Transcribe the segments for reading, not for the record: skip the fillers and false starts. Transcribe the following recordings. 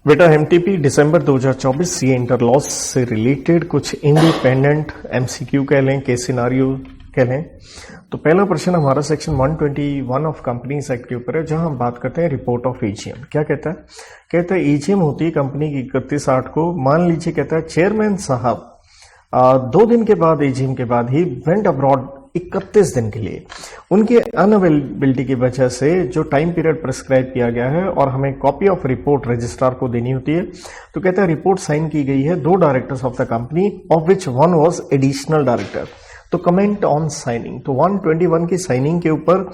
बेटा एमटीपी दिसंबर 2024 CA inter loss से related कुछ इंडिपेंडेंट एमसीक्यू कह लें, केस सिनारियो कह लें। तो पहला प्रश्न हमारा सेक्शन 121 ऑफ कंपनीज एक्ट के ऊपर है, जहां हम बात करते हैं रिपोर्ट ऑफ ईजीएम। क्या कहता है? कहता है ईजीएम होती है कंपनी की 31/8 को। मान लीजिए कहता है चेयरमैन साहब 2 दिन के बाद ईजीएम के बाद ही वेंट अब्रॉड 31 दिन के लिए। उनकी अनअवेलेबिलिटी की वजह से जो टाइम पीरियड प्रिस्क्राइब किया गया है और हमें कॉपी ऑफ रिपोर्ट रजिस्ट्रार को देनी होती है। तो कहता है रिपोर्ट साइन की गई है 2 directors of the company of which 1 was additional director. तो कमेंट ऑन साइनिंग, तो 121 की साइनिंग के ऊपर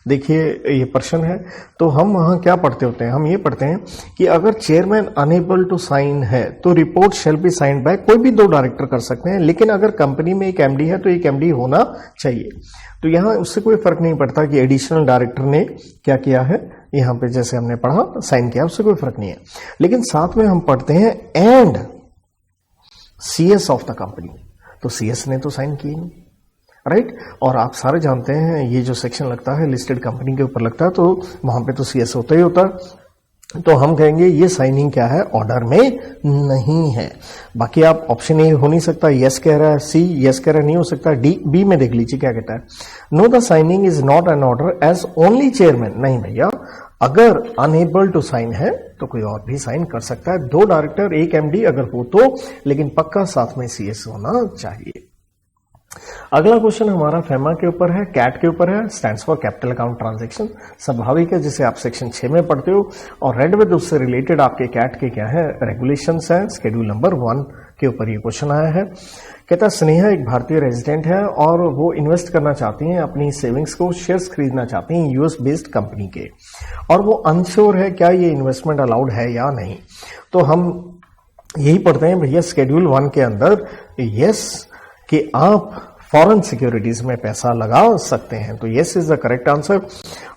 देखिए ये प्रश्न है। तो हम वहां क्या पढ़ते होते हैं? हम ये पढ़ते हैं कि अगर चेयरमैन अनेबल टू साइन है तो report shall be signed by, कोई भी 2 डायरेक्टर कर सकते हैं, लेकिन अगर कंपनी में एक एमडी है तो एक एमडी होना चाहिए। तो यहां उससे कोई फर्क नहीं पड़ता कि एडिशनल डायरेक्टर ने क्या किया है, यहां पे जैसे हमने पढ़ा साइन किया, उससे कोई फर्क नहीं है। लेकिन साथ में हम पढ़ते हैं and CS of the company, तो सीएस ने तो साइन की नहीं, राइट। और आप सारे जानते हैं ये जो सेक्शन लगता है लिस्टेड कंपनी के ऊपर लगता है, तो वहां पे तो सीएस होता ही होता है। तो हम कहेंगे ये साइनिंग क्या है, ऑर्डर में नहीं है। बाकी आप ऑप्शन ए हो नहीं सकता, यस कह रहा है, सी यस कह रहा है, नहीं हो सकता, डी बी में देख लीजिए क्या कहता है। No the signing is not an order as only chairman. नहीं भैया, अगर अनएबल टू साइन है तो कोई और भी साइन कर सकता है, 2 डायरेक्टर एक एमडी अगर हो तो, लेकिन पक्का साथ में सीएस होना चाहिए। अगला क्वेश्चन हमारा फेमा के ऊपर है, कैट के ऊपर है, stands for capital account transaction. स्वाभाविक है, जिसे आप सेक्शन 6 में पढ़ते हो। और रेड विद उससे रिलेटेड आपके कैट के क्या है, रेगुलेशंस है। शेड्यूल नंबर 1 के ऊपर ये क्वेश्चन आया है। कहता है स्नेहा एक भारतीय रेजिडेंट है और वो इन्वेस्ट करना चाहती हैं, अपनी सेविंग्स को शेयर्स खरीदना चाहती हैं यूएस बेस्ड कंपनी के, और वो अनश्योर है क्या ये इन्वेस्टमेंट अलाउड है या नहीं। तो हम यही पढ़ते हैं भैया शेड्यूल 1 के अंदर यस कि आप फॉरेन सिक्योरिटीज में पैसा लगा सकते हैं, तो yes is the correct answer.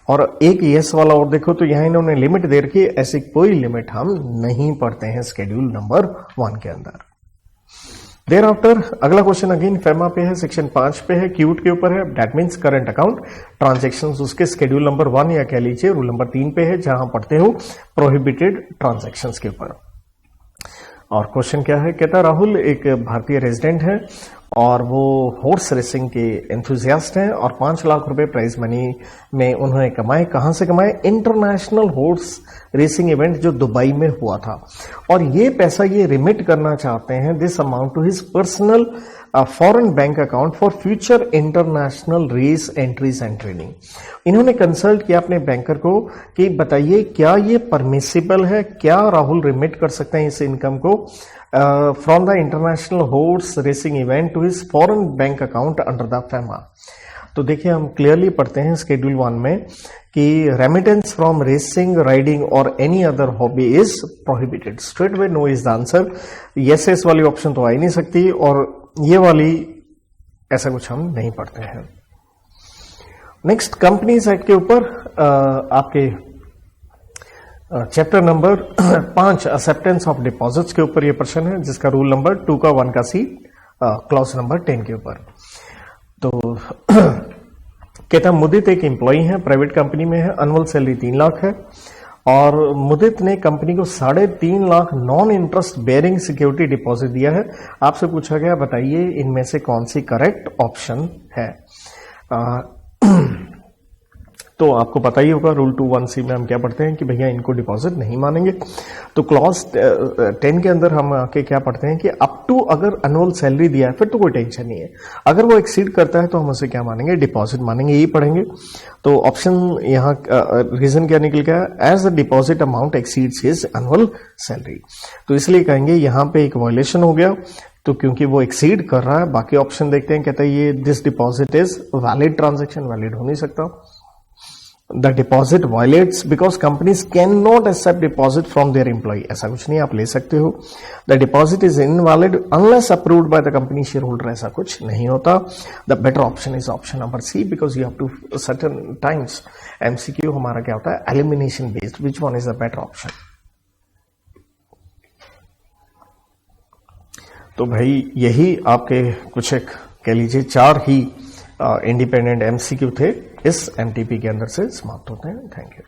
और एक यस वाला और देखो, तो यहां इन्होंने लिमिट दे रखी है, ऐसी कोई लिमिट हम नहीं पढ़ते हैं शेड्यूल नंबर 1 के अंदर। देयर आफ्टर अगला क्वेश्चन अगेन फेमा पे है, सेक्शन 5 पे है, क्यूट के ऊपर है, that means current account transactions, उसके शेड्यूल नंबर 1 या कह लीजिए रूल नंबर 3 पे है, जहां पढ़ते हो प्रोहिबिटेड ट्रांजेक्शंस के ऊपर। और क्वेश्चन क्या है? कहता राहुल एक भारतीय रेजिडेंट है और वो हॉर्स रेसिंग के एंथुजियास्ट हैं और 5 लाख रुपए प्राइज मनी में उन्होंने कमाए। कहां से कमाए? इंटरनेशनल हॉर्स रेसिंग इवेंट जो दुबई में हुआ था, और ये पैसा ये रिमिट करना चाहते हैं, this amount to his personal foreign bank account for future international race entries and training. इन्होंने कंसल्ट किया अपने बैंकर को कि बताइए क्या ये परमिसिबल है, क्या राहुल रिमिट कर सकते हैं इस इनकम को from the international horse racing event to his foreign bank account under the FEMA. तो देखिए हम क्लियरली पढ़ते हैं शेड्यूल 1 में कि रेमिटेंस फ्रॉम रेसिंग, राइडिंग और any other hobby is prohibited. Straightaway no is the answer. Yes S वाली option तो आ ही नहीं सकती, और ये वाली ऐसा कुछ हम नहीं पढ़ते हैं। नेक्स्ट कंपनीज एक्ट के ऊपर आपके chapter number 5 acceptance of deposits के ऊपर ये प्रश्न है, जिसका रूल नंबर 2 का 1 का सी क्लॉज नंबर 10 के ऊपर। तो कहता मुदित एक एम्प्लॉई है, प्राइवेट कंपनी में है, एनुअल सैलरी 3 लाख है, और मुदित ने कंपनी को 3.5 lakh non interest bearing security deposit दिया है। आपसे पूछा गया बताइए इनमें से कौन सी करेक्ट ऑप्शन है। तो आपको पता ही होगा रूल 2(1)(c) में हम क्या पढ़ते हैं कि भैया इनको डिपॉजिट नहीं मानेंगे। तो क्लॉज 10 के अंदर हम आके क्या पढ़ते हैं कि अप टू अगर एनुअल सैलरी दिया है फिर तो कोई टेंशन नहीं है, अगर वो एक्सीड करता है तो हम उसे क्या मानेंगे, डिपॉजिट मानेंगे, यही पढ़ेंगे। तो ऑप्शन यहाँ रीजन क्या निकल गया, as the deposit amount exceeds his annual salary. तो इसलिए कहेंगे यहाँ पे एक वायलेशन हो गया, तो क्योंकि वो एक्सीड कर रहा है। बाकी ऑप्शन देखते हैं, कहता है ये this deposit is valid transaction, valid हो नहीं सकता। The deposit violates because companies cannot accept deposit from their employee. ऐसा कुछ नहीं, आप ले सकते हो। The deposit is invalid unless approved by the company shareholder. ऐसा कुछ नहीं होता। The better option is option number C because you have to certain times MCQ हमारा क्या होता है, elimination based. Which one is the better option? तो भाई यही आपके कुछ एक कह लीजिए 4 ही इंडिपेंडेंट एमसीक्यू थे, इस एमटीपी के अंदर से समाप्त होते हैं। Thank you.